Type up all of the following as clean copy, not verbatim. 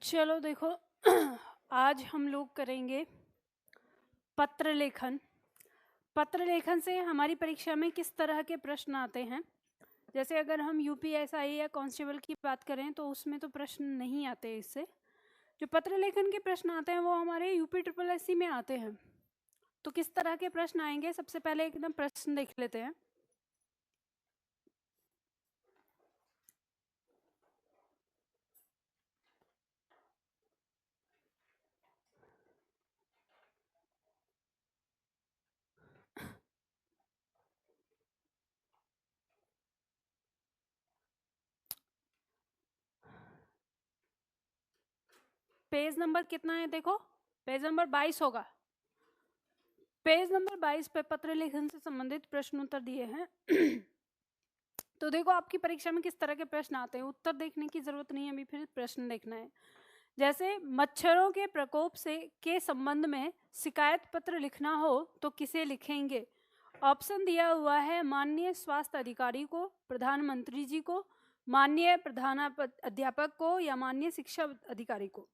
चलो देखो आज हम लोग करेंगे पत्र लेखन। पत्र लेखन से हमारी परीक्षा में किस तरह के प्रश्न आते हैं। जैसे अगर हम यूपीएसआई या कांस्टेबल की बात करें तो उसमें तो प्रश्न नहीं आते। इससे जो पत्र लेखन के प्रश्न आते हैं वो हमारे यूपी ट्रिपल एससी में आते हैं। तो किस तरह के प्रश्न आएंगे, सबसे पहले एकदम प्रश्न देख लेते हैं। पेज नंबर कितना है? देखो पेज नंबर 22 होगा। पेज नंबर 22 पे पत्र लेखन से संबंधित प्रश्न उत्तर दिए हैं। तो देखो आपकी परीक्षा में किस तरह के प्रश्न आते हैं। उत्तर देखने की जरूरत नहीं है, अभी फिर प्रश्न देखना है। जैसे मच्छरों के प्रकोप से के संबंध में शिकायत पत्र लिखना हो तो किसे लिखेंगे? ऑप्शन दिया हुआ है माननीय स्वास्थ्य अधिकारी को, प्रधानमंत्री जी को, माननीय अध्यापक को या माननीय शिक्षा अधिकारी को।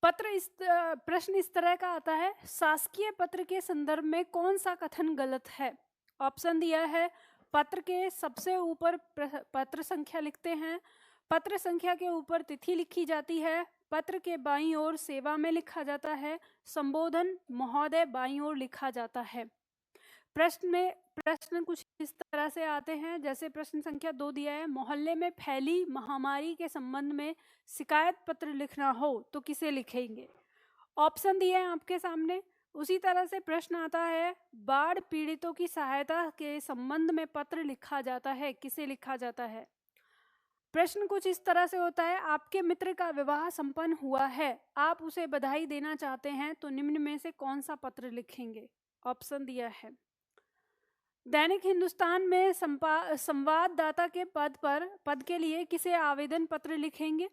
प्रश्न इस तरह का आता है, शासकीय पत्र के संदर्भ में कौन सा कथन गलत है? ऑप्शन दिया है पत्र के सबसे ऊपर पत्र संख्या लिखते हैं, पत्र संख्या के ऊपर तिथि लिखी जाती है, पत्र के बाईं ओर सेवा में लिखा जाता है, संबोधन महोदय बाईं ओर लिखा जाता है। प्रश्न कुछ इस तरह से आते हैं। जैसे प्रश्न संख्या 2 दिया है, मोहल्ले में फैली महामारी के संबंध में शिकायत पत्र लिखना हो तो किसे लिखेंगे? ऑप्शन दिए हैं आपके सामने। उसी तरह से प्रश्न आता है, बाढ़ पीड़ितों की सहायता के संबंध में पत्र लिखा जाता है, किसे लिखा जाता है? प्रश्न कुछ इस तरह से होता है, आपके मित्र का विवाह संपन्न हुआ है, आप उसे बधाई देना चाहते हैं, तो निम्न में से कौन सा पत्र लिखेंगे? ऑप्शन दिया है। दैनिक हिंदुस्तान में संवाददाता के पद के लिए किसे आवेदन पत्र लिखेंगे?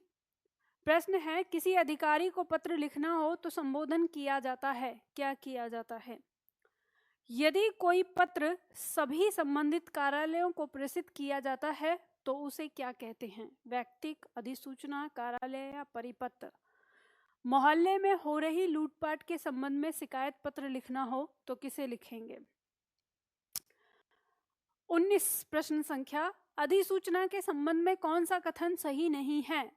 प्रश्न है, किसी अधिकारी को पत्र लिखना हो तो संबोधन किया जाता है, क्या किया जाता है? यदि कोई पत्र सभी संबंधित कार्यालयों को प्रेषित किया जाता है तो उसे क्या कहते हैं? व्यक्तिक, अधिसूचना, कार्यालय या परिपत्र? मोहल्ले में हो रही लूटपाट के संबंध में शिकायत पत्र लिखना हो तो किसे लिखेंगे? 19 प्रश्न संख्या, अधिसूचना के संबंध में कौन सा कथन सही नहीं है?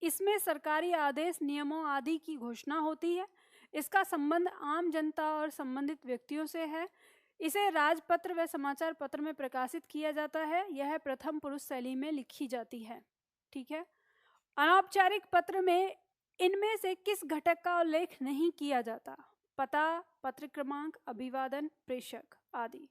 इसमें सरकारी आदेश, नियमों आदि की घोषणा होती है, इसका संबंध आम जनता और संबंधित व्यक्तियों से है, इसे राजपत्र व समाचार पत्र में प्रकाशित किया जाता है, यह प्रथम पुरुष शैली में लिखी जाती है। ठीक है। अनौपचारिक पत्र में इनमें से किस घटक का उल्लेख नहीं किया जाता? पता, पत्र क्रमांक, अभिवादन, प्रेषक आदि।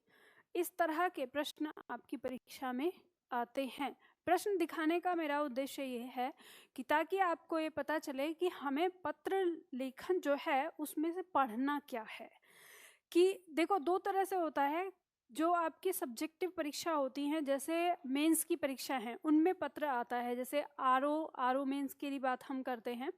इस तरह के प्रश्न आपकी परीक्षा में आते हैं। प्रश्न दिखाने का मेरा उद्देश्य ये है कि ताकि आपको ये पता चले कि हमें पत्र लेखन जो है उसमें से पढ़ना क्या है। कि देखो दो तरह से होता है, जो आपकी सब्जेक्टिव परीक्षा होती हैं, जैसे मेंस की परीक्षा है, उनमें पत्र आता है। जैसे आरओ मेंस की बात हम करते हैं,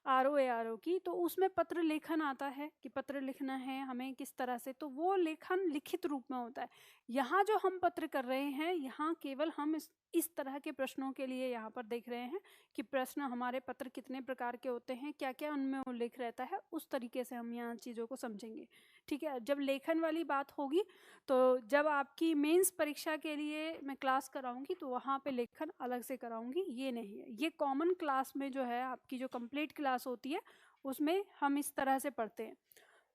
आरओ की, तो उसमें पत्र लेखन आता है कि पत्र लिखना है हमें किस तरह से, तो वो लेखन लिखित रूप में होता है। यहाँ जो हम पत्र कर रहे हैं, यहाँ केवल हम इस तरह के प्रश्नों के लिए यहाँ पर देख रहे हैं कि प्रश्न हमारे पत्र कितने प्रकार के होते हैं, क्या क्या उनमें उल्लेख रहता है, उस तरीके से हम यहाँ चीज़ों को समझेंगे। ठीक है। जब लेखन वाली बात होगी तो जब आपकी मेंस परीक्षा के लिए मैं क्लास कराऊंगी तो वहाँ पे लेखन अलग से कराऊंगी, ये नहीं है। ये कॉमन क्लास में जो है आपकी जो कंप्लीट क्लास होती है उसमें हम इस तरह से पढ़ते हैं।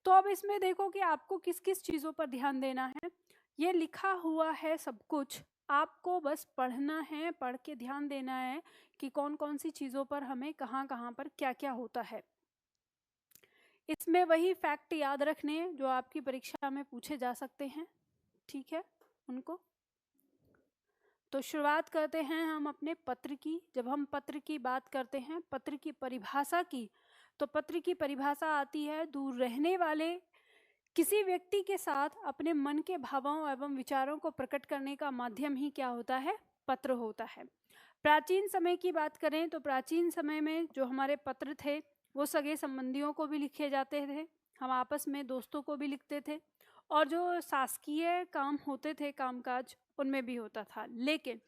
तो अब इसमें देखो कि आपको किस किस चीज़ों पर ध्यान देना है। ये लिखा हुआ है सब कुछ, आपको बस पढ़ना है, पढ़ के ध्यान देना है कि कौन कौन सी चीज़ों पर हमें कहाँ कहाँ पर क्या क्या होता है। इसमें वही फैक्ट याद रखने जो आपकी परीक्षा में पूछे जा सकते हैं। ठीक है, उनको तो शुरुआत करते हैं हम अपने पत्र की। जब हम पत्र की बात करते हैं, पत्र की परिभाषा की, तो पत्र की परिभाषा आती है, दूर रहने वाले किसी व्यक्ति के साथ अपने मन के भावों एवं विचारों को प्रकट करने का माध्यम ही क्या होता है? पत्र होता है। प्राचीन समय की बात करें तो प्राचीन समय में जो हमारे पत्र थे वो सगे संबंधियों को भी लिखे जाते थे, हम आपस में दोस्तों को भी लिखते थे, और जो शासकीय काम होते थे, कामकाज, उनमें भी होता था। लेकिन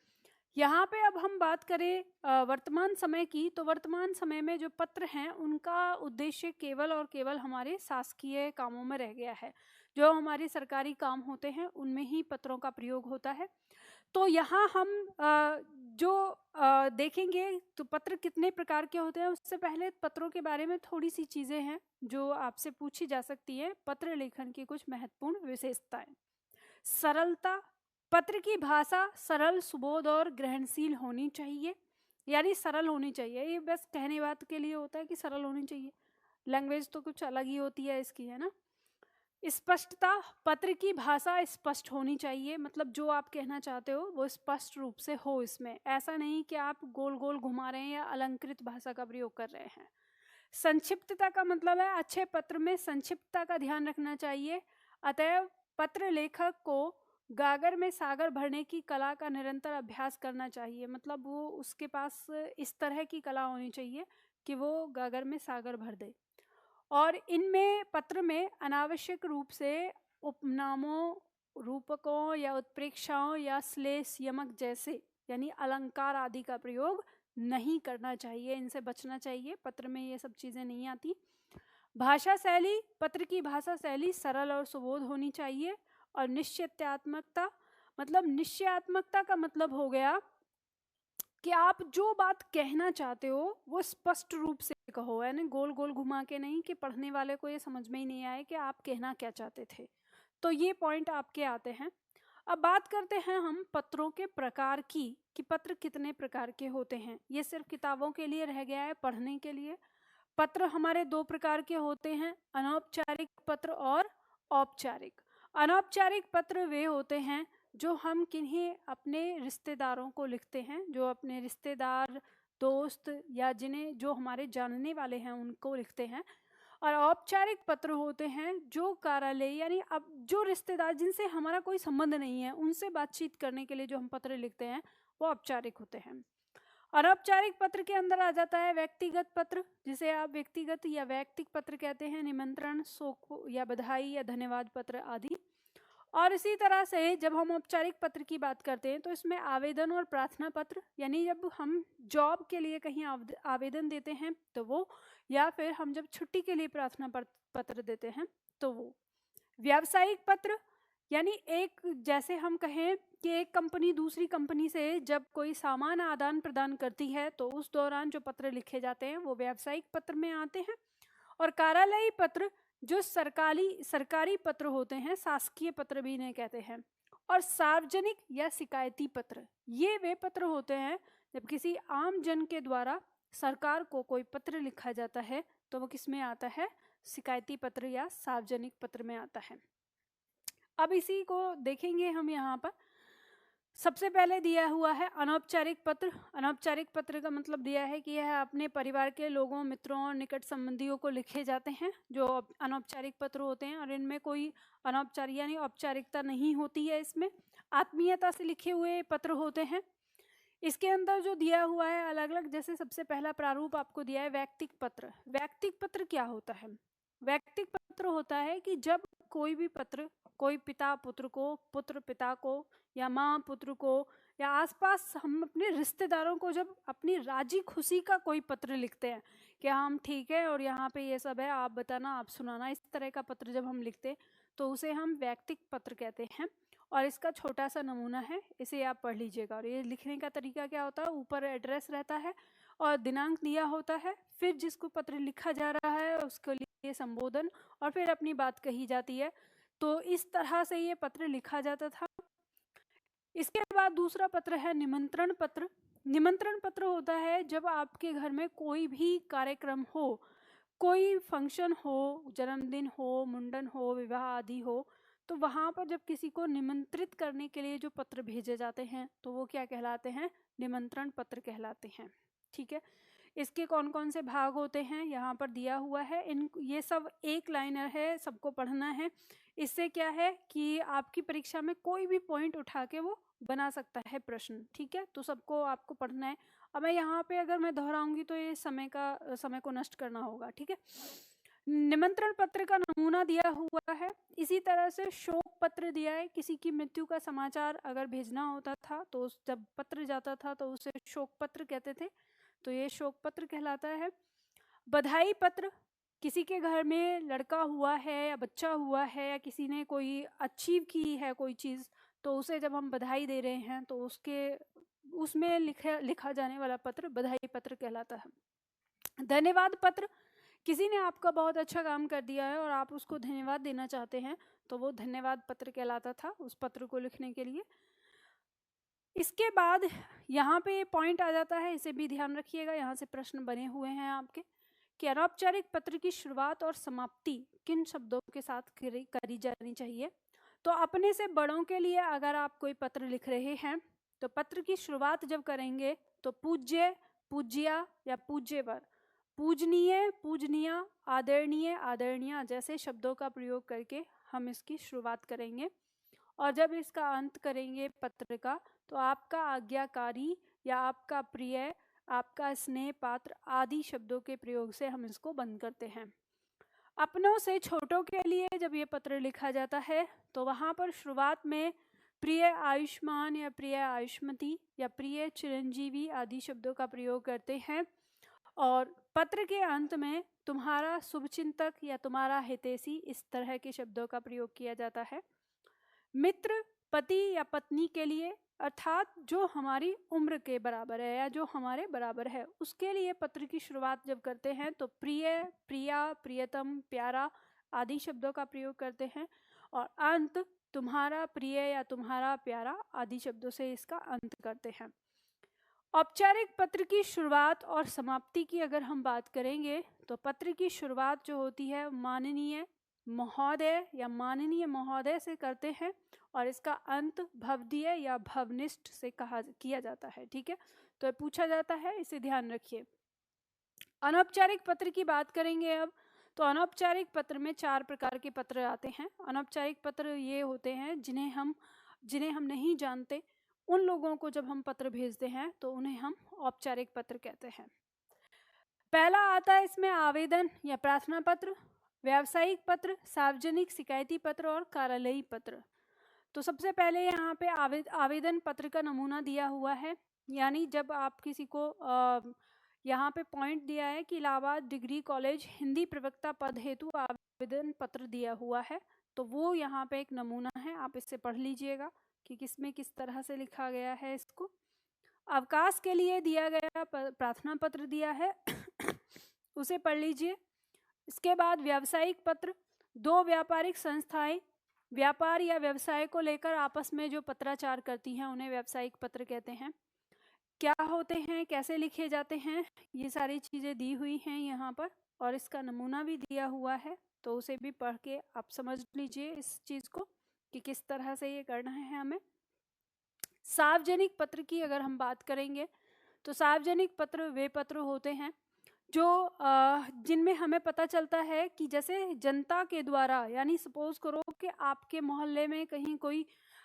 यहाँ पे अब हम बात करें वर्तमान समय की, तो वर्तमान समय में जो पत्र हैं उनका उद्देश्य केवल और केवल हमारे शासकीय कामों में रह गया है। जो हमारे सरकारी काम होते हैं उनमें ही पत्रों का प्रयोग होता है। तो यहाँ हम जो देखेंगे तो पत्र कितने प्रकार के होते हैं, उससे पहले पत्रों के बारे में थोड़ी सी चीज़ें हैं जो आपसे पूछी जा सकती है। पत्र लेखन की कुछ महत्वपूर्ण विशेषताएं। सरलता, पत्र की भाषा सरल, सुबोध और ग्रहणशील होनी चाहिए, यानी सरल होनी चाहिए। ये बस कहने बात के लिए होता है कि सरल होनी चाहिए, लैंग्वेज तो कुछ अलग ही होती है इसकी, है ना। स्पष्टता, पत्र की भाषा स्पष्ट होनी चाहिए, मतलब जो आप कहना चाहते हो वो स्पष्ट रूप से हो। इसमें ऐसा नहीं कि आप गोल गोल घुमा रहे हैं या अलंकृत भाषा का प्रयोग कर रहे हैं। संक्षिप्तता का मतलब है अच्छे पत्र में संक्षिप्तता का ध्यान रखना चाहिए। अतएव पत्र लेखक को गागर में सागर भरने की कला का निरंतर अभ्यास करना चाहिए, मतलब वो उसके पास इस तरह की कला होनी चाहिए कि वो गागर में सागर भर दे। और इनमें पत्र में अनावश्यक रूप से उपनामों, रूपकों या उत्प्रेक्षाओं या श्लेष, यमक जैसे यानी अलंकार आदि का प्रयोग नहीं करना चाहिए, इनसे बचना चाहिए। पत्र में ये सब चीज़ें नहीं आती। भाषा शैली, पत्र की भाषा शैली सरल और सुबोध होनी चाहिए। और निश्चयात्मकता, मतलब निश्चयात्मकता का मतलब हो गया कि आप जो बात कहना चाहते हो वो स्पष्ट रूप से कहो, यानी गोल गोल घुमा के नहीं, कि पढ़ने वाले को ये समझ में ही नहीं आए कि आप कहना क्या चाहते थे। तो ये पॉइंट आपके आते हैं। अब बात करते हैं हम पत्रों के प्रकार की, कि पत्र कितने प्रकार के होते हैं। ये सिर्फ किताबों के लिए रह गया है, पढ़ने के लिए। पत्र हमारे दो प्रकार के होते हैं, अनौपचारिक पत्र और औपचारिक। अनौपचारिक पत्र वे होते हैं जो हम किन्हीं अपने रिश्तेदारों को लिखते हैं, जो अपने रिश्तेदार, दोस्त या जिन्हें जो हमारे जानने वाले हैं उनको लिखते हैं। और औपचारिक पत्र होते हैं जो कार्यालय, यानी अब जो रिश्तेदार जिनसे हमारा कोई संबंध नहीं है उनसे बातचीत करने के लिए जो हम पत्र लिखते हैं वो औपचारिक होते हैं। अनौपचारिक पत्र के अंदर आ जाता है व्यक्तिगत पत्र, जिसे आप व्यक्तिगत या वैयक्तिक पत्र कहते हैं, निमंत्रण, शोक या बधाई या धन्यवाद पत्र आदि। और इसी तरह से जब हम औपचारिक पत्र की बात करते हैं तो इसमें आवेदन और प्रार्थना पत्र, यानी जब हम जॉब के लिए कहीं आवेदन देते हैं तो वो, या फिर हम जब छुट्टी के लिए प्रार्थना पत्र देते हैं तो वो। व्यावसायिक पत्र, यानी एक, जैसे हम कहें कि एक कंपनी दूसरी कंपनी से जब कोई सामान आदान प्रदान करती है तो उस दौरान जो पत्र लिखे जाते हैं वो व्यावसायिक पत्र में आते हैं। और कार्यालयी पत्र जो सरकारी पत्र होते हैं, शासकीय पत्र भी इन्हें कहते हैं। और सार्वजनिक या शिकायती पत्र, ये वे पत्र होते हैं जब किसी आम जन के द्वारा सरकार को कोई पत्र लिखा जाता है तो वो किस में आता है, शिकायती पत्र या सार्वजनिक पत्र में आता है। अब इसी को देखेंगे हम। यहाँ पर सबसे पहले दिया हुआ है अनौपचारिक पत्र। अनौपचारिक पत्र का मतलब दिया है कि यह अपने परिवार के लोगों, मित्रों और निकट संबंधियों को लिखे जाते हैं, जो अनौपचारिक पत्र होते हैं। और इनमें कोई अनौपचारिक यानी औपचारिकता नहीं होती है, इसमें आत्मीयता से लिखे हुए पत्र होते हैं। इसके अंदर जो दिया हुआ है अलग अलग, जैसे सबसे पहला प्रारूप आपको दिया है वैयक्तिक पत्र। वैयक्तिक पत्र क्या होता है? वैयक्तिक पत्र होता है कि जब कोई भी पत्र, कोई पिता पुत्र को, पुत्र पिता को, या माँ पुत्र को, या आसपास हम अपने रिश्तेदारों को जब अपनी राजी खुशी का कोई पत्र लिखते हैं कि हम ठीक है और यहाँ पे ये सब है, आप बताना, आप सुनाना, इस तरह का पत्र जब हम लिखते हैं तो उसे हम वैयक्तिक पत्र कहते हैं। और इसका छोटा सा नमूना है, इसे आप पढ़ लीजिएगा। और ये लिखने का तरीका क्या होता है, ऊपर एड्रेस रहता है और दिनांक दिया होता है, फिर जिसको पत्र लिखा जा रहा है उसके लिए संबोधन, और फिर अपनी बात कही जाती है। तो इस तरह से ये पत्र लिखा जाता था। इसके बाद दूसरा पत्र है निमंत्रण पत्र। निमंत्रण पत्र होता है जब आपके घर में कोई भी कार्यक्रम हो, कोई फंक्शन हो, जन्मदिन हो, मुंडन हो, विवाह आदि हो, तो वहाँ पर जब किसी को निमंत्रित करने के लिए जो पत्र भेजे जाते हैं तो वो क्या कहलाते हैं, निमंत्रण पत्र कहलाते हैं। ठीक है, इसके कौन कौन से भाग होते हैं यहाँ पर दिया हुआ है। ये सब एक लाइनर है, सबको पढ़ना है। इससे क्या है कि आपकी परीक्षा में कोई भी पॉइंट उठा के वो बना सकता है प्रश्न। ठीक है, तो सबको आपको पढ़ना है। अब मैं यहाँ पे अगर मैं दोहराऊंगी तो ये समय को नष्ट करना होगा। ठीक है, निमंत्रण पत्र का नमूना दिया हुआ है। इसी तरह से शोक पत्र दिया है, किसी की मृत्यु का समाचार अगर भेजना होता था तो जब पत्र जाता था तो उसे शोक पत्र कहते थे, तो ये शोक पत्र कहलाता है। बधाई पत्र, किसी के घर में लड़का हुआ है या बच्चा हुआ है या किसी ने कोई अचीव की है कोई चीज़, तो उसे जब हम बधाई दे रहे हैं तो उसमें लिखा जाने वाला पत्र बधाई पत्र कहलाता है। धन्यवाद पत्र, किसी ने आपका बहुत अच्छा काम कर दिया है और आप उसको धन्यवाद देना चाहते हैं तो वो धन्यवाद पत्र कहलाता था उस पत्र को लिखने के लिए। इसके बाद यहाँ पे पॉइंट आ जाता है, इसे भी ध्यान रखिएगा, यहाँ से प्रश्न बने हुए हैं आपके कि अनौपचारिक पत्र की शुरुआत और समाप्ति किन शब्दों के साथ करी जानी चाहिए। तो अपने से बड़ों के लिए अगर आप कोई पत्र लिख रहे हैं तो पत्र की शुरुआत जब करेंगे तो पूज्य, पूज्या या पूज्यवर, पूजनीय, पूजनीया, आदरणीय, आदरणीय जैसे शब्दों का प्रयोग करके हम इसकी शुरुआत करेंगे। और जब इसका अंत करेंगे पत्र का तो आपका आज्ञाकारी या आपका प्रिय, आपका स्नेह पात्र आदि शब्दों के प्रयोग से हम इसको बंद करते हैं। अपनों से छोटों के लिए जब ये पत्र लिखा जाता है तो वहाँ पर शुरुआत में प्रिय आयुष्मान या प्रिय आयुष्मती या प्रिय चिरंजीवी आदि शब्दों का प्रयोग करते हैं, और पत्र के अंत में तुम्हारा शुभचिंतक या तुम्हारा हितैषी इस तरह के शब्दों का प्रयोग किया जाता है। मित्र, पति या पत्नी के लिए अर्थात जो हमारी उम्र के बराबर है या जो हमारे बराबर है उसके लिए पत्र की शुरुआत जब करते हैं तो प्रिय, प्रिया, प्रियतम, प्यारा आदि शब्दों का प्रयोग करते हैं, और अंत तुम्हारा प्रिय या तुम्हारा प्यारा आदि शब्दों से इसका अंत करते हैं। औपचारिक पत्र की शुरुआत और समाप्ति की अगर हम बात करेंगे तो पत्र की शुरुआत जो होती है माननीय महोदय या माननीय महोदय से करते हैं और इसका अंत भवदीय या भवनिष्ठ से किया जाता है। ठीक है, तो पूछा जाता है, इसे ध्यान रखिए। अनौपचारिक पत्र की बात करेंगे अब, तो अनौपचारिक पत्र में 4 प्रकार के पत्र आते हैं। अनौपचारिक पत्र ये होते हैं जिन्हें हम नहीं जानते, उन लोगों को जब हम पत्र भेजते हैं तो उन्हें हम औपचारिक पत्र कहते हैं। पहला आता है इसमें आवेदन या प्रार्थना पत्र, व्यावसायिक पत्र, सार्वजनिक शिकायती पत्र और कार्यालयी पत्र। तो सबसे पहले यहाँ पे आवेदन पत्र का नमूना दिया हुआ है, यानी जब आप किसी को यहाँ पे पॉइंट दिया है कि इलाहाबाद डिग्री कॉलेज हिंदी प्रवक्ता पद हेतु आवेदन पत्र दिया हुआ है, तो वो यहाँ पे एक नमूना है, आप इससे पढ़ लीजिएगा कि किसमें किस तरह से लिखा गया है इसको। अवकाश के लिए दिया गया प्रार्थना पत्र दिया है उसे पढ़ लीजिए। इसके बाद व्यावसायिक पत्र, 2 व्यापारिक संस्थाएं व्यापार या व्यवसाय को लेकर आपस में जो पत्राचार करती हैं उन्हें व्यावसायिक पत्र कहते हैं। क्या होते हैं, कैसे लिखे जाते हैं, ये सारी चीज़ें दी हुई हैं यहाँ पर, और इसका नमूना भी दिया हुआ है, तो उसे भी पढ़ के आप समझ लीजिए इस चीज़ को कि किस तरह से ये करना है हमें। सार्वजनिक पत्र की अगर हम बात करेंगे तो सार्वजनिक पत्र वे पत्र होते हैं जो जिनमें हमें पता चलता है कि जैसे जनता के द्वारा, यानी सपोज करो कि आपके मोहल्ले में कहीं कोई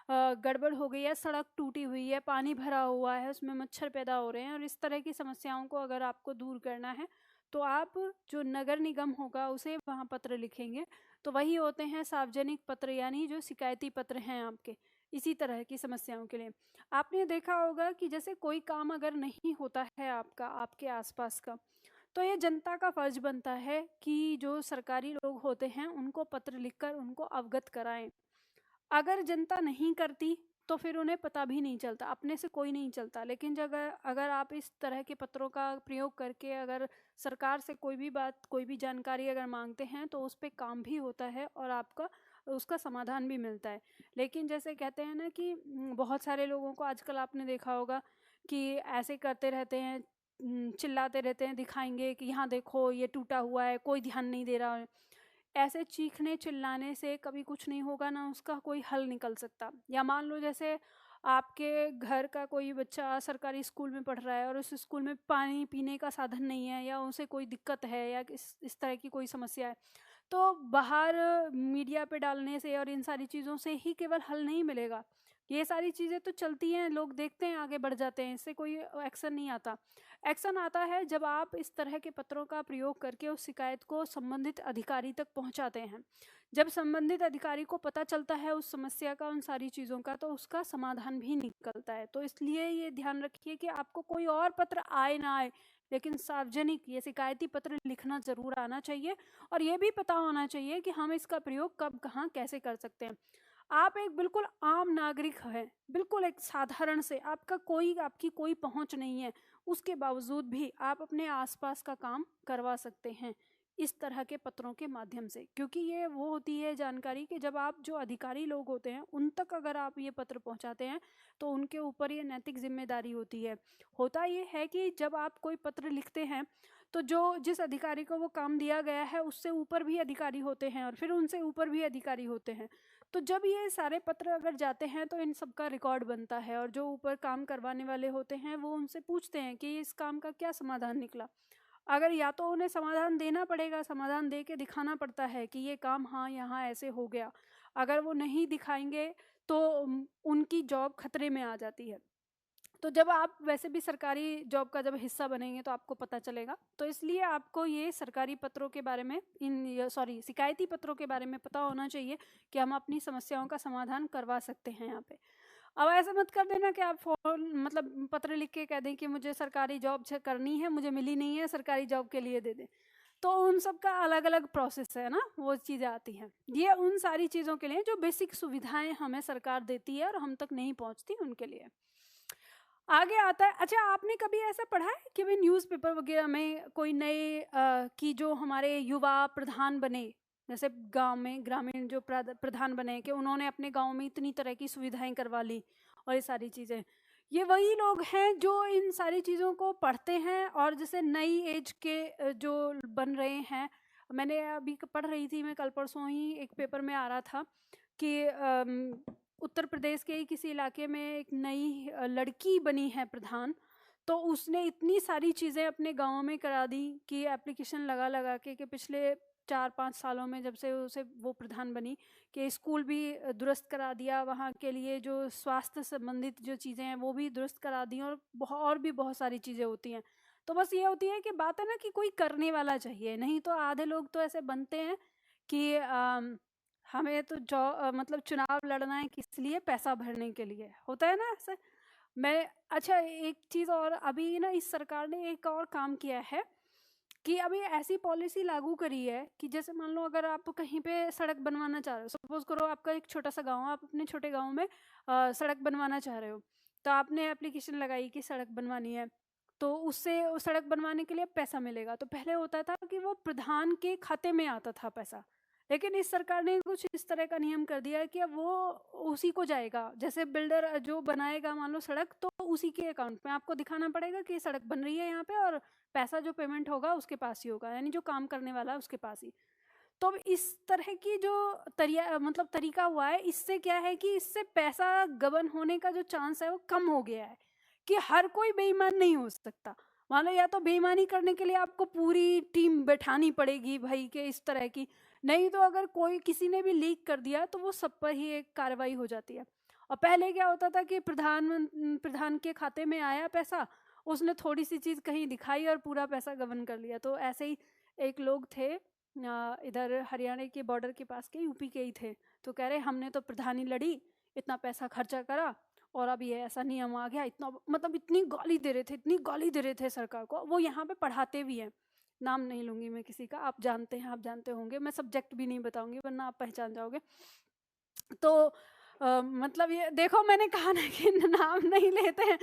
गड़बड़ हो गई है, सड़क टूटी हुई है, पानी भरा हुआ है, उसमें मच्छर पैदा हो रहे हैं, और इस तरह की समस्याओं को अगर आपको दूर करना है तो आप जो नगर निगम होगा उसे वहाँ पत्र लिखेंगे, तो वही होते हैं सार्वजनिक पत्र, यानी जो शिकायती पत्र हैं आपके इसी तरह की समस्याओं के लिए। आपने देखा होगा कि जैसे कोई काम अगर नहीं होता है आपका आपके आसपास का, तो ये जनता का फर्ज बनता है कि जो सरकारी लोग होते हैं उनको पत्र लिखकर उनको अवगत कराएं। अगर जनता नहीं करती तो फिर उन्हें पता भी नहीं चलता, अपने से कोई नहीं चलता। लेकिन जब अगर आप इस तरह के पत्रों का प्रयोग करके अगर सरकार से कोई भी बात, कोई भी जानकारी अगर मांगते हैं तो उस पर काम भी होता है और आपका उसका समाधान भी मिलता है। लेकिन जैसे कहते हैं ना कि बहुत सारे लोगों को आजकल आपने देखा होगा कि ऐसे करते रहते हैं, चिल्लाते रहते हैं, दिखाएंगे कि यहाँ देखो ये टूटा हुआ है, कोई ध्यान नहीं दे रहा है। ऐसे चीखने चिल्लाने से कभी कुछ नहीं होगा, ना उसका कोई हल निकल सकता। या मान लो जैसे आपके घर का कोई बच्चा सरकारी स्कूल में पढ़ रहा है और उस स्कूल में पानी पीने का साधन नहीं है, या उसे कोई दिक्कत है या इस तरह की कोई समस्या है, तो बाहर मीडिया पे डालने से और इन सारी चीज़ों से ही केवल हल नहीं मिलेगा। ये सारी चीज़ें तो चलती हैं, लोग देखते हैं, आगे बढ़ जाते हैं, इससे कोई एक्शन नहीं आता। एक्शन आता है जब आप इस तरह के पत्रों का प्रयोग करके उस शिकायत को संबंधित अधिकारी तक पहुंचाते हैं। जब संबंधित अधिकारी को पता चलता है उस समस्या का, उन सारी चीज़ों का, तो उसका समाधान भी निकलता है। तो इसलिए ये ध्यान रखिए कि आपको कोई और पत्र आए ना आए, लेकिन सार्वजनिक ये शिकायती पत्र लिखना ज़रूर आना चाहिए, और ये भी पता होना चाहिए कि हम इसका प्रयोग कब, कहाँ, कैसे कर सकते हैं। आप एक बिल्कुल आम नागरिक हैं, बिल्कुल एक साधारण से, आपकी कोई पहुंच नहीं है, उसके बावजूद भी आप अपने आसपास का काम करवा सकते हैं इस तरह के पत्रों के माध्यम से। क्योंकि ये वो होती है जानकारी कि जब आप, जो अधिकारी लोग होते हैं, उन तक अगर आप ये पत्र पहुंचाते हैं तो उनके ऊपर ये नैतिक जिम्मेदारी होती है। होता ये है कि जब आप कोई पत्र लिखते हैं तो जिस अधिकारी को वो काम दिया गया है उससे ऊपर भी अधिकारी होते हैं, और फिर उनसे ऊपर भी अधिकारी होते हैं। तो जब ये सारे पत्र अगर जाते हैं तो इन सब का रिकॉर्ड बनता है, और जो ऊपर काम करवाने वाले होते हैं वो उनसे पूछते हैं कि इस काम का क्या समाधान निकला। अगर या तो उन्हें समाधान देना पड़ेगा, समाधान दे के दिखाना पड़ता है कि ये काम हाँ यहाँ ऐसे हो गया। अगर वो नहीं दिखाएंगे तो उनकी जॉब खतरे में आ जाती है। तो जब आप वैसे भी सरकारी जॉब का जब हिस्सा बनेंगे तो आपको पता चलेगा। तो इसलिए आपको ये सरकारी पत्रों के बारे में, शिकायती पत्रों के बारे में पता होना चाहिए कि हम अपनी समस्याओं का समाधान करवा सकते हैं यहाँ पे। अब ऐसा मत कर देना कि आप मतलब पत्र लिख के कह दें कि मुझे सरकारी जॉब करनी है, मुझे मिली नहीं है, सरकारी जॉब के लिए दे दें। तो उन सब का अलग अलग प्रोसेस है ना, वो चीज़ें आती हैं। ये उन सारी चीज़ों के लिए जो बेसिक सुविधाएं हमें सरकार देती है और हम तक नहीं पहुंचती, उनके लिए। आगे आता है, अच्छा आपने कभी ऐसा पढ़ा है कि भाई न्यूज़पेपर वगैरह में कोई नए कि जो हमारे युवा प्रधान बने, जैसे गांव में ग्रामीण जो प्रधान बने, कि उन्होंने अपने गांव में इतनी तरह की सुविधाएं करवा ली और ये सारी चीज़ें। ये वही लोग हैं जो इन सारी चीज़ों को पढ़ते हैं और जैसे नई एज के जो बन रहे हैं। मैंने अभी पढ़ रही थी, मैं कल परसों ही एक पेपर में आ रहा था कि उत्तर प्रदेश के किसी इलाके में एक नई लड़की बनी है प्रधान। तो उसने इतनी सारी चीज़ें अपने गांव में करा दी कि एप्लीकेशन लगा लगा के पिछले 4-5 सालों में, जब से उसे वो प्रधान बनी, कि स्कूल भी दुरुस्त करा दिया, वहाँ के लिए जो स्वास्थ्य संबंधित जो चीज़ें हैं वो भी दुरुस्त करा दी, और भी बहुत सारी चीज़ें होती हैं। तो बस ये होती है कि बात है ना कि कोई करने वाला चाहिए, नहीं तो आधे लोग तो ऐसे बनते हैं कि हमें तो मतलब चुनाव लड़ना है किस लिए, पैसा भरने के लिए, होता है ना ऐसे। अच्छा एक चीज़ और, अभी ना इस सरकार ने एक और काम किया है कि अभी ऐसी पॉलिसी लागू करी है कि जैसे मान लो अगर आप कहीं पे सड़क बनवाना चाह रहे हो, सपोज करो आपका एक छोटा सा गांव है, आप अपने छोटे गांव में सड़क बनवाना चाह रहे हो, तो आपने एप्लीकेशन लगाई कि सड़क बनवानी है, तो उससे उस सड़क बनवाने के लिए पैसा मिलेगा। तो पहले होता था कि वो प्रधान के खाते में आता था पैसा, लेकिन इस सरकार ने कुछ इस तरह का नियम कर दिया है कि अब वो उसी को जाएगा, जैसे बिल्डर जो बनाएगा मान लो सड़क, तो उसी के अकाउंट में आपको दिखाना पड़ेगा कि सड़क बन रही है यहाँ पे, और पैसा जो पेमेंट होगा उसके पास ही होगा, यानी जो काम करने वाला है उसके पास ही। तो अब इस तरह की जो मतलब तरीका हुआ है, इससे क्या है कि इससे पैसा गबन होने का जो चांस है वो कम हो गया है, कि हर कोई बेईमान नहीं हो सकता। मान लो या तो बेईमानी करने के लिए आपको पूरी टीम बैठानी पड़ेगी भाई के इस तरह की, नहीं तो अगर कोई किसी ने भी लीक कर दिया तो वो सब पर ही एक कार्रवाई हो जाती है। और पहले क्या होता था कि प्रधान के खाते में आया पैसा, उसने थोड़ी सी चीज़ कहीं दिखाई और पूरा पैसा गबन कर लिया। तो ऐसे ही एक लोग थे इधर हरियाणा के बॉर्डर के पास के, यूपी के ही थे, तो कह रहे हमने तो प्रधानी लड़ी, इतना पैसा खर्चा करा, और अब ये ऐसा नियम आ गया। इतना मतलब इतनी गाली दे रहे थे, इतनी गाली दे रहे थे सरकार को। वो यहाँ पे पढ़ाते भी हैं, नाम नहीं लूँगी मैं किसी का, आप जानते हैं, आप जानते होंगे, मैं सब्जेक्ट भी नहीं बताऊँगी वरना आप पहचान जाओगे। तो मतलब ये देखो, मैंने कहा ना कि नाम नहीं लेते हैं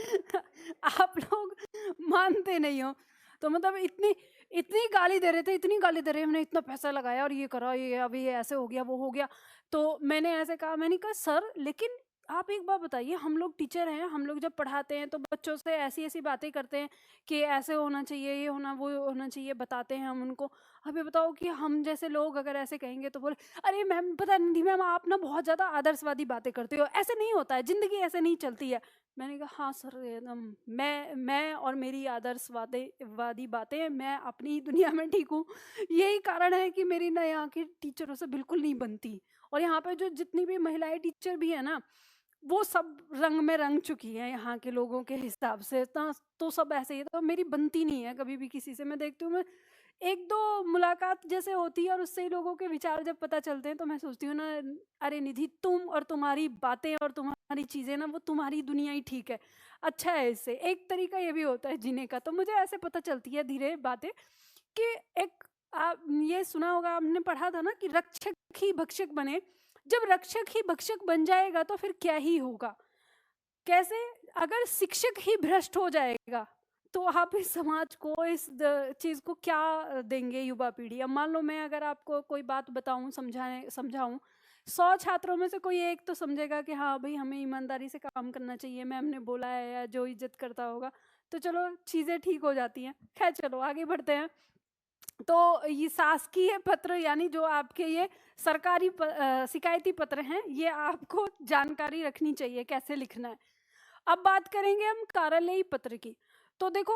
आप लोग मानते नहीं हो। तो मतलब इतनी इतनी गाली दे रहे थे, इतनी गाली दे रहे, हमने इतना पैसा लगाया और ये करा, ये अभी ये ऐसे हो गया, वो हो गया। तो मैंने ऐसे कहा, मैंने कहा सर लेकिन आप एक बात बताइए, हम लोग टीचर हैं, हम लोग जब पढ़ाते हैं तो बच्चों से ऐसी ऐसी बातें करते हैं कि ऐसे होना चाहिए, ये होना, वो होना चाहिए, बताते हैं हम उनको। अभी बताओ कि हम जैसे लोग अगर ऐसे कहेंगे तो बोले अरे मैम, पता नहीं मैम, आप ना बहुत ज़्यादा आदर्शवादी बातें करते हो, ऐसे नहीं होता है, ज़िंदगी ऐसे नहीं चलती है। मैंने कहा हाँ सर, एकदम मैं और मेरी आदर्शवादी बातें, मैं अपनी ही दुनिया में ठीक हूँ। यही कारण है कि मेरी ना यहाँ के टीचरों से बिल्कुल नहीं बनती। और यहाँ पे जो जितनी भी महिलाएं टीचर भी है ना, वो सब रंग में रंग चुकी है यहाँ के लोगों के हिसाब से, तो सब ऐसे ही है। तो मेरी बनती नहीं है कभी भी किसी से, मैं देखती हूँ, मैं एक दो मुलाकात जैसे होती है और उससे ही लोगों के विचार जब पता चलते हैं तो मैं सोचती हूँ ना, अरे निधि, तुम और तुम्हारी बातें और तुम्हारी चीजें ना, वो तुम्हारी दुनिया ही ठीक है, अच्छा है। इससे एक तरीका ये भी होता है जीने का। तो मुझे ऐसे पता चलती है धीरे बातें कि एक, आप ये सुना होगा, आपने पढ़ा था ना कि रक्षक ही भक्षक बने। जब रक्षक ही भक्षक बन जाएगा तो फिर क्या ही होगा, कैसे? अगर शिक्षक ही भ्रष्ट हो जाएगा तो आप इस समाज को, इस चीज को क्या देंगे युवा पीढ़ी? अब मान लो मैं अगर आपको कोई बात बताऊं, समझाऊं, 100 छात्रों में से कोई एक तो समझेगा कि हाँ भाई हमें ईमानदारी से काम करना चाहिए, मैम ने बोला है, या जो इज्जत करता होगा, तो चलो चीजें ठीक हो जाती हैं। खैर चलो आगे बढ़ते हैं। तो ये शासकीय पत्र यानी जो आपके ये सरकारी शिकायती पत्र हैं, ये आपको जानकारी रखनी चाहिए कैसे लिखना है। अब बात करेंगे हम कार्यालयी पत्र की। तो देखो,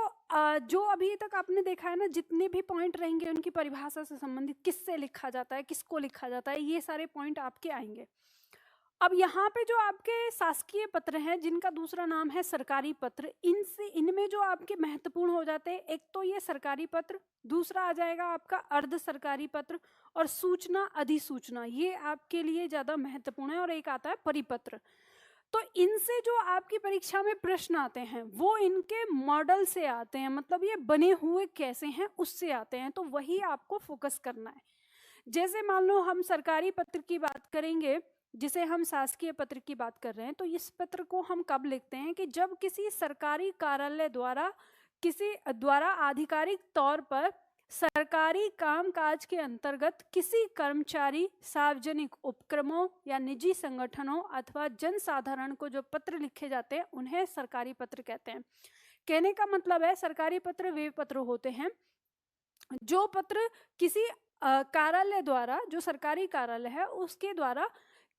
जो अभी तक आपने देखा है ना, जितने भी पॉइंट रहेंगे उनकी परिभाषा से संबंधित, किससे लिखा जाता है, किसको लिखा जाता है, ये सारे पॉइंट आपके आएंगे। अब यहाँ पे जो आपके शासकीय पत्र हैं, जिनका दूसरा नाम है सरकारी पत्र, इनमें जो आपके महत्वपूर्ण हो जाते हैं, एक तो ये सरकारी पत्र, दूसरा आ जाएगा आपका अर्ध सरकारी पत्र, और सूचना अधिसूचना, ये आपके लिए ज्यादा महत्वपूर्ण है। और एक आता है परिपत्र। तो इनसे जो आपकी परीक्षा में प्रश्न आते हैं वो इनके मॉडल से आते हैं, मतलब ये बने हुए कैसे हैं उससे आते हैं, तो वही आपको फोकस करना है। जैसे मान लो हम सरकारी पत्र की बात करेंगे, जिसे हम शासकीय पत्र की बात कर रहे हैं, तो इस पत्र को हम कब लिखते हैं कि जब किसी सरकारी कार्यालय द्वारा किसी द्वारा आधिकारिक तौर पर सरकारी कामकाज के अंतर्गत किसी कर्मचारी, सार्वजनिक उपक्रमों या निजी संगठनों अथवा जनसाधारण को जो पत्र लिखे जाते हैं उन्हें सरकारी पत्र कहते हैं। कहने का मतलब है, सरकारी पत्र वे पत्र होते हैं जो पत्र किसी कार्यालय द्वारा, जो सरकारी कार्यालय है उसके द्वारा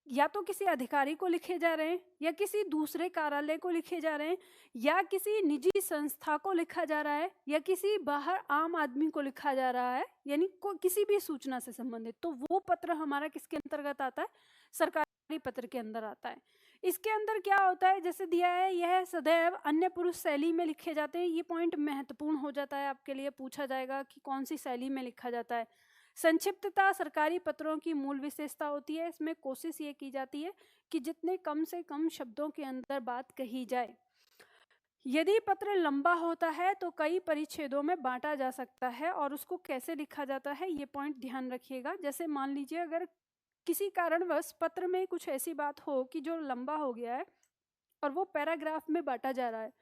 या तो किसी अधिकारी को लिखे जा रहे हैं, या किसी दूसरे कार्यालय को लिखे जा रहे हैं, या किसी निजी संस्था को लिखा जा रहा है, या किसी बाहर आम आदमी को लिखा जा रहा है, यानी किसी भी सूचना से संबंधित, तो वो पत्र हमारा किसके अंतर्गत आता है? सरकारी पत्र के अंदर आता है। इसके अंदर क्या होता है, जैसे दिया है, यह सदैव अन्य पुरुष शैली में लिखे जाते हैं। ये पॉइंट महत्वपूर्ण हो जाता है आपके लिए, पूछा जाएगा कि कौन सी शैली में लिखा जाता है। संक्षिप्तता सरकारी पत्रों की मूल विशेषता होती है। इसमें कोशिश ये की जाती है कि जितने कम से कम शब्दों के अंदर बात कही जाए। यदि पत्र लंबा होता है तो कई परिच्छेदों में बांटा जा सकता है, और उसको कैसे लिखा जाता है ये पॉइंट ध्यान रखिएगा। जैसे मान लीजिए अगर किसी कारणवश पत्र में कुछ ऐसी बात हो कि जो लंबा हो गया है और वो पैराग्राफ में बांटा जा रहा है,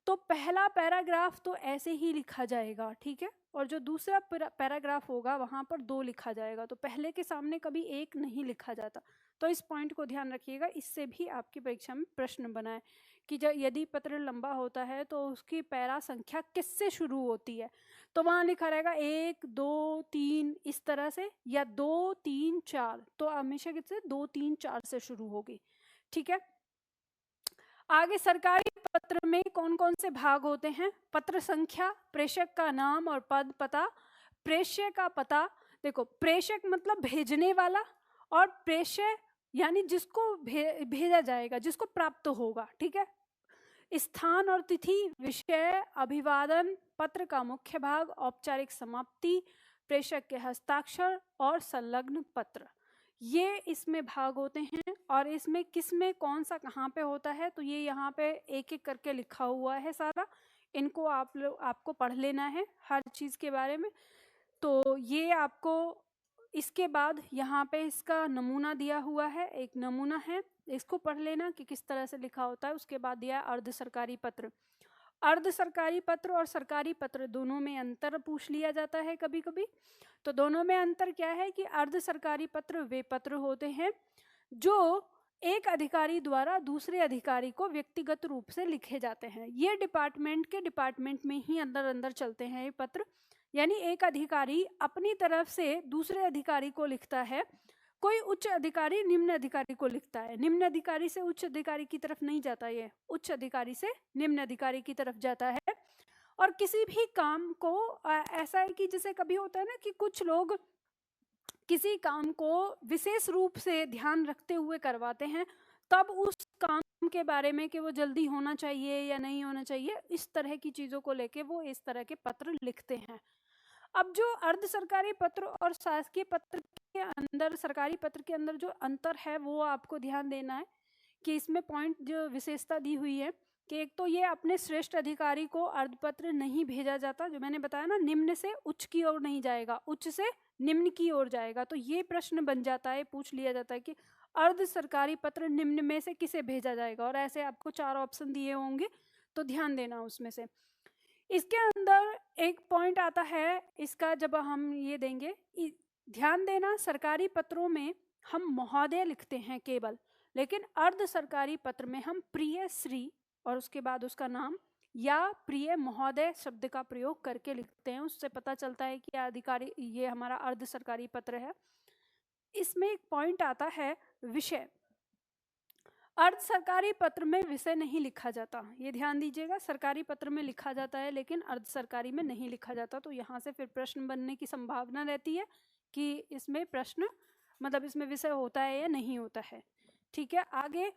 तो पहला पैराग्राफ तो ऐसे ही लिखा जाएगा, ठीक है, और जो दूसरा पैराग्राफ होगा वहां पर 2 लिखा जाएगा। तो पहले के सामने कभी 1 नहीं लिखा जाता। तो इस पॉइंट को ध्यान रखिएगा, इससे भी आपकी परीक्षा में प्रश्न बना है कि जब यदि पत्र लंबा होता है तो उसकी पैरा संख्या किससे शुरू होती है। तो वहां लिखा रहेगा 1 2 3 इस तरह से, या 2 3 4, तो हमेशा किससे 2 3 4 से शुरू होगी, ठीक है। आगे सरकारी पत्र में कौन कौन से भाग होते हैं? पत्र संख्या, प्रेषक का नाम और पद पता, प्रेषक का पता। देखो, प्रेषक मतलब भेजने वाला, और प्रेषय यानी जिसको भेजा जाएगा, जिसको प्राप्त होगा, ठीक है। स्थान और तिथि, विषय, अभिवादन, पत्र का मुख्य भाग, औपचारिक समाप्ति, प्रेषक के हस्ताक्षर और संलग्न पत्र, ये इसमें भाग होते हैं। और इसमें किस में कौन सा कहाँ पे होता है, तो ये यहाँ पे एक एक करके लिखा हुआ है सारा। इनको आपको पढ़ लेना है हर चीज़ के बारे में। तो ये आपको, इसके बाद यहाँ पे इसका नमूना दिया हुआ है, एक नमूना है, इसको पढ़ लेना कि किस तरह से लिखा होता है। उसके बाद दिया अर्ध सरकारी पत्र। अर्ध सरकारी पत्र और सरकारी पत्र दोनों में अंतर पूछ लिया जाता है कभी कभी। तो दोनों में अंतर क्या है कि अर्ध सरकारी पत्र वे पत्र होते हैं जो एक अधिकारी द्वारा दूसरे अधिकारी को व्यक्तिगत रूप से लिखे जाते हैं। ये डिपार्टमेंट में ही अंदर अंदर चलते हैं ये पत्र, यानी एक अधिकारी अपनी तरफ से दूसरे अधिकारी को लिखता है। कोई उच्च अधिकारी निम्न अधिकारी को लिखता है, निम्न अधिकारी से उच्च अधिकारी की तरफ नहीं जाता, ये उच्च अधिकारी से निम्न अधिकारी की तरफ जाता है। और किसी भी काम को ऐसा है कि जैसे कभी होता है ना कि कुछ लोग किसी काम को विशेष रूप से ध्यान रखते हुए करवाते हैं, तब उस काम के बारे में कि वो जल्दी होना चाहिए या नहीं होना चाहिए, इस तरह की चीज़ों को लेके वो इस तरह के पत्र लिखते हैं। अब जो अर्ध सरकारी पत्र और शासकीय पत्र के अंदर, सरकारी पत्र के अंदर जो अंतर है वो आपको ध्यान देना है कि इसमें पॉइंट जो विशेषता दी हुई है कि एक तो ये अपने श्रेष्ठ अधिकारी को अर्धपत्र नहीं भेजा जाता, जो मैंने बताया ना, निम्न से उच्च की ओर नहीं जाएगा, उच्च से निम्न की ओर जाएगा। तो ये प्रश्न बन जाता है, पूछ लिया जाता है कि अर्ध सरकारी पत्र निम्न में से किसे भेजा जाएगा, और ऐसे आपको 4 ऑप्शन दिए होंगे, तो ध्यान देना उसमें से। इसके अंदर एक पॉइंट आता है इसका, जब हम ये देंगे, ध्यान देना, सरकारी पत्रों में हम महोदय लिखते हैं केवल, लेकिन अर्ध सरकारी पत्र में हम प्रिय श्री और उसके बाद उसका नाम या प्रिय महोदय शब्द का प्रयोग करके लिखते हैं। उससे पता चलता है कि अधिकारी, ये हमारा अर्ध सरकारी पत्र है। इसमें एक पॉइंट आता है विषय। अर्ध सरकारी पत्र में विषय नहीं लिखा जाता, ये ध्यान दीजिएगा। सरकारी पत्र में लिखा जाता है लेकिन अर्ध सरकारी में नहीं लिखा जाता, तो यहाँ से फिर प्रश्न बनने की संभावना रहती है कि इसमें प्रश्न, मतलब इसमें विषय होता है या नहीं होता है। ठीक है, आगे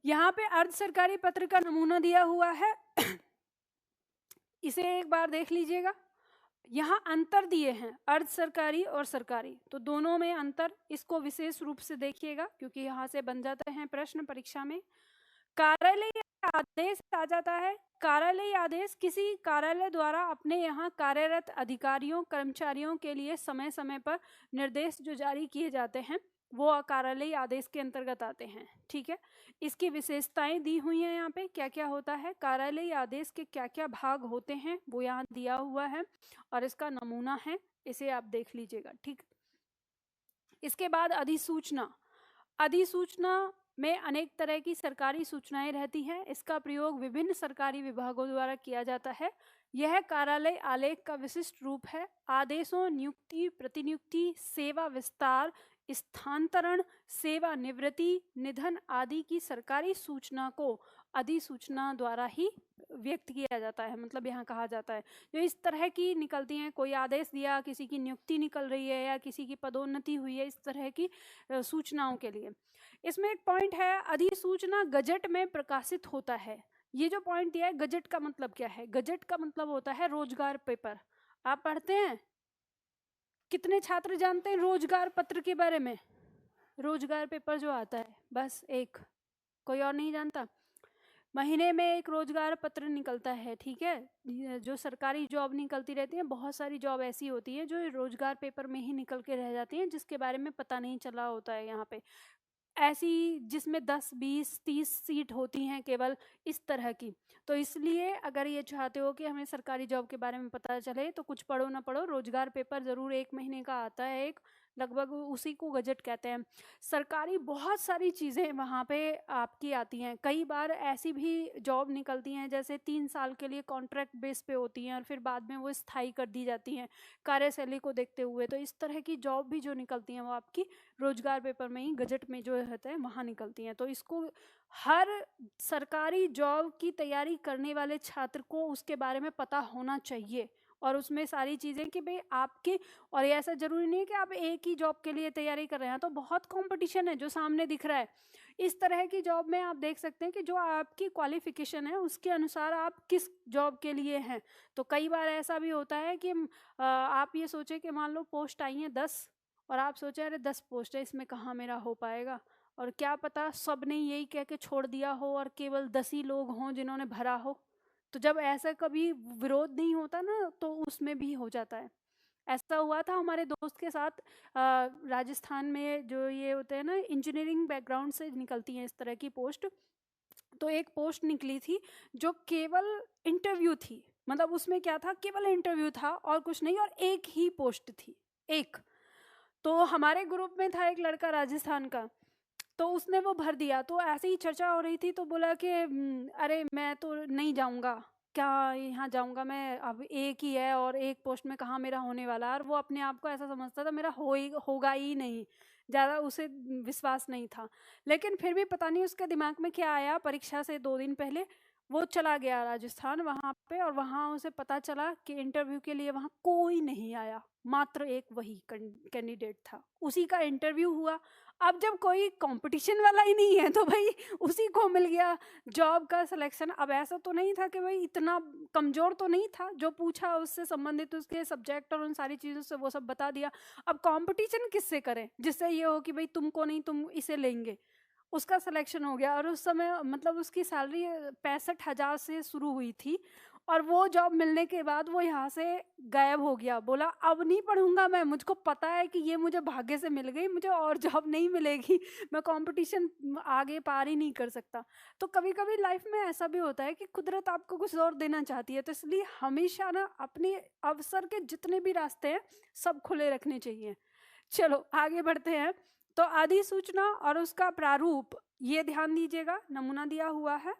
यहाँ पे अर्ध सरकारी पत्र का नमूना दिया हुआ है, इसे एक बार देख लीजिएगा। यहाँ अंतर दिए हैं अर्ध सरकारी और सरकारी, तो दोनों में अंतर, इसको विशेष रूप से देखिएगा क्योंकि यहाँ से बन जाते हैं प्रश्न परीक्षा में। कार्यालय आदेश आ जाता है। कार्यालय आदेश किसी कार्यालय द्वारा अपने यहाँ कार्यरत अधिकारियों कर्मचारियों के लिए समय समय पर निर्देश जो जारी किए जाते हैं वो कार्यालय आदेश के अंतर्गत आते हैं। ठीक है, इसकी विशेषताएं दी हुई हैं यहाँ पे, क्या क्या होता है, कार्यालय आदेश के क्या क्या भाग होते हैं वो यहाँ दिया हुआ है और इसका नमूना है, इसे आप देख लीजिएगा। ठीक, इसके बाद अधिसूचना। अधिसूचना में अनेक तरह की सरकारी सूचनाएं रहती हैं, इसका प्रयोग विभिन्न सरकारी विभागों द्वारा किया जाता है। यह कार्यालय आलेख का विशिष्ट रूप है। आदेशों, नियुक्ति, प्रतिनियुक्ति, सेवा विस्तार, स्थानांतरण, सेवा निवृत्ति, निधन आदि की सरकारी सूचना को अधिसूचना द्वारा ही व्यक्त किया जाता है। मतलब यहाँ कहा जाता है जो इस तरह की निकलती हैं, कोई आदेश दिया, किसी की नियुक्ति निकल रही है या किसी की पदोन्नति हुई है, इस तरह की सूचनाओं के लिए। इसमें एक पॉइंट है, अधिसूचना गजट में प्रकाशित होता है। ये जो पॉइंट दिया है, गजट का मतलब क्या है? गजट का मतलब होता है रोजगार पेपर। आप पढ़ते हैं? कितने छात्र जानते हैं रोजगार पत्र के बारे में? रोजगार पेपर जो आता है, बस एक, कोई और नहीं जानता। महीने में एक रोजगार पत्र निकलता है। ठीक है, जो सरकारी जॉब निकलती रहती है, बहुत सारी जॉब ऐसी होती है जो रोजगार पेपर में ही निकल के रह जाती हैं, जिसके बारे में पता नहीं चला होता है। यहाँ पे ऐसी जिसमें 10, 20, 30 सीट होती हैं केवल, इस तरह की। तो इसलिए अगर ये चाहते हो कि हमें सरकारी जॉब के बारे में पता चले तो कुछ पढ़ो ना पढ़ो, रोजगार पेपर जरूर 1 महीने का आता है, एक लगभग उसी को गजट कहते हैं। सरकारी बहुत सारी चीज़ें वहाँ पे आपकी आती हैं। कई बार ऐसी भी जॉब निकलती हैं जैसे 3 साल के लिए कॉन्ट्रैक्ट बेस पे होती हैं और फिर बाद में वो स्थायी कर दी जाती हैं कार्यशैली को देखते हुए। तो इस तरह की जॉब भी जो निकलती हैं वो आपकी रोजगार पेपर में ही, गजट में जो रहता है वहाँ निकलती हैं। तो इसको हर सरकारी जॉब की तैयारी करने वाले छात्र को उसके बारे में पता होना चाहिए, और उसमें सारी चीज़ें कि भाई आपके, और ये ऐसा ज़रूरी नहीं है कि आप एक ही जॉब के लिए तैयारी कर रहे हैं, तो बहुत कंपटीशन है जो सामने दिख रहा है। इस तरह की जॉब में आप देख सकते हैं कि जो आपकी क्वालिफिकेशन है उसके अनुसार आप किस जॉब के लिए हैं। तो कई बार ऐसा भी होता है कि आप ये सोचें कि मान लो पोस्ट आई हैं 10 और आप सोचे अरे 10 पोस्ट है, इसमें कहाँ मेरा हो पाएगा, और क्या पता सब ने यही कह के छोड़ दिया हो और केवल 10 ही लोग हों जिन्होंने भरा हो। तो जब ऐसा कभी विरोध नहीं होता ना तो उसमें भी हो जाता है। ऐसा हुआ था हमारे दोस्त के साथ। राजस्थान में जो ये होते हैं ना, इंजीनियरिंग बैकग्राउंड से निकलती हैं इस तरह की पोस्ट, तो एक पोस्ट निकली थी जो केवल इंटरव्यू थी। मतलब उसमें क्या था, केवल इंटरव्यू था और कुछ नहीं, और एक ही पोस्ट थी, एक। तो हमारे ग्रुप में था एक लड़का राजस्थान का, तो उसने वो भर दिया। तो ऐसे ही चर्चा हो रही थी तो बोला कि अरे मैं तो नहीं जाऊंगा, क्या यहाँ जाऊंगा मैं, अब एक ही है और एक पोस्ट में कहाँ मेरा होने वाला। और वो अपने आप को ऐसा समझता था मेरा होगा ही नहीं, ज़्यादा उसे विश्वास नहीं था। लेकिन फिर भी पता नहीं उसके दिमाग में क्या आया, परीक्षा से 2 दिन पहले वो चला गया राजस्थान वहाँ पे, और वहाँ उसे पता चला कि इंटरव्यू के लिए वहाँ कोई नहीं आया, मात्र एक वही कैंडिडेट था, उसी का इंटरव्यू हुआ। अब जब कोई कंपटीशन वाला ही नहीं है तो भाई उसी को मिल गया जॉब का सिलेक्शन। अब ऐसा तो नहीं था कि भाई इतना कमज़ोर तो नहीं था, जो पूछा उससे संबंधित उसके सब्जेक्ट और उन सारी चीज़ों से वो सब बता दिया। अब कंपटीशन किससे करें जिससे ये हो कि भाई तुमको नहीं, तुम इसे लेंगे। उसका सिलेक्शन हो गया, और उस समय मतलब उसकी सैलरी 65,000 से शुरू हुई थी, और वो जॉब मिलने के बाद वो यहाँ से गायब हो गया। बोला अब नहीं पढ़ूंगा मैं, मुझको पता है कि ये मुझे भाग्य से मिल गई, मुझे और जॉब नहीं मिलेगी, मैं कंपटीशन आगे पार ही नहीं कर सकता। तो कभी कभी लाइफ में ऐसा भी होता है कि कुदरत आपको कुछ और देना चाहती है, तो इसलिए हमेशा ना अपने अवसर के जितने भी रास्ते हैं सब खुले रखने चाहिए। चलो आगे बढ़ते हैं। तो अधिसूचना और उसका प्रारूप, ये ध्यान दीजिएगा, नमूना दिया हुआ है।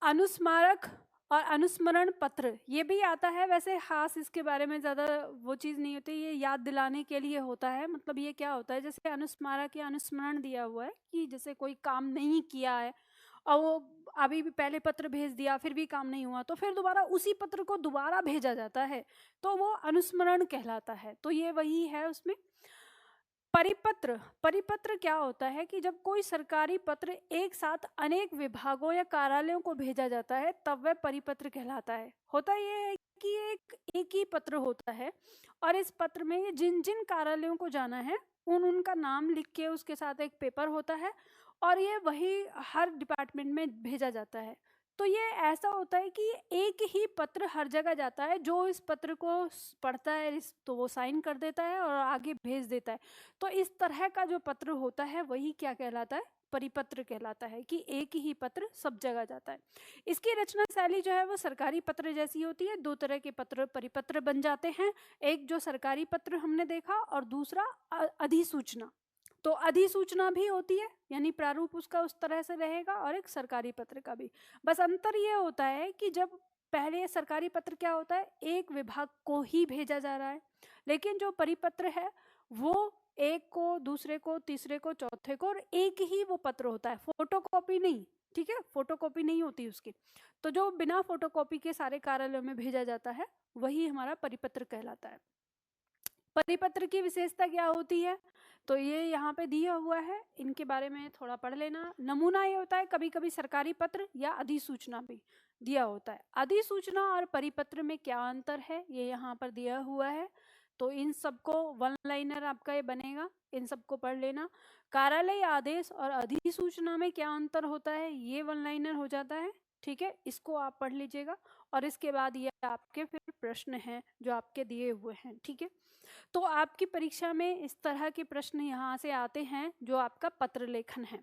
अनुस्मारक और अनुस्मरण पत्र, ये भी आता है, वैसे खास इसके बारे में ज़्यादा वो चीज़ नहीं होती, ये याद दिलाने के लिए होता है। मतलब ये क्या होता है, जैसे अनुस्मारक या अनुस्मरण दिया हुआ है कि जैसे कोई काम नहीं किया है और वो अभी भी पहले पत्र भेज दिया फिर भी काम नहीं हुआ, तो फिर दोबारा उसी पत्र को दोबारा भेजा जाता है, तो वो अनुस्मरण कहलाता है। तो ये वही है उसमें। परिपत्र, परिपत्र क्या होता है कि जब कोई सरकारी पत्र एक साथ अनेक विभागों या कार्यालयों को भेजा जाता है तब वह परिपत्र कहलाता है। होता ये है कि एक ही पत्र होता है, और इस पत्र में जिन जिन कार्यालयों को जाना है उनका नाम लिख के उसके साथ एक पेपर होता है, और ये वही हर डिपार्टमेंट में भेजा जाता है। तो ये ऐसा होता है कि एक ही पत्र हर जगह जाता है, जो इस पत्र को पढ़ता है तो वो साइन कर देता है और आगे भेज देता है। तो इस तरह का जो पत्र होता है वही क्या कहलाता है, परिपत्र कहलाता है, कि एक ही पत्र सब जगह जाता है। इसकी रचना शैली जो है वो सरकारी पत्र जैसी होती है। दो तरह के पत्र परिपत्र बन जाते हैं, एक जो सरकारी पत्र हमने देखा और दूसरा अधिसूचना। तो अधिसूचना भी होती है, यानी प्रारूप उसका उस तरह से रहेगा, और एक सरकारी पत्र का भी। बस अंतर ये होता है कि जब पहले सरकारी पत्र क्या होता है, एक विभाग को ही भेजा जा रहा है, लेकिन जो परिपत्र है वो एक को, दूसरे को, तीसरे को, चौथे को, और एक ही वो पत्र होता है, फोटोकॉपी नहीं। ठीक है, फोटोकॉपी नहीं होती उसकी। तो जो बिना फोटोकॉपी के सारे कार्यालयों में भेजा जाता है वही हमारा परिपत्र कहलाता है। परिपत्र की विशेषता क्या होती है, तो ये यहाँ पे दिया हुआ है, इनके बारे में थोड़ा पढ़ लेना। नमूना ये होता है, कभी कभी सरकारी पत्र या अधिसूचना भी दिया होता है। अधिसूचना और परिपत्र में क्या अंतर है ये यहाँ पर दिया हुआ है, तो इन सबको वन लाइनर आपका ये बनेगा, इन सबको पढ़ लेना। कार्यालय आदेश और अधिसूचना में क्या अंतर होता है ये वन लाइनर हो जाता है। ठीक है, इसको आप पढ़ लीजिएगा, और इसके बाद ये आपके फिर प्रश्न हैं जो आपके दिए हुए हैं। ठीक है, तो आपकी परीक्षा में इस तरह के प्रश्न यहाँ से आते हैं जो आपका पत्र लेखन है।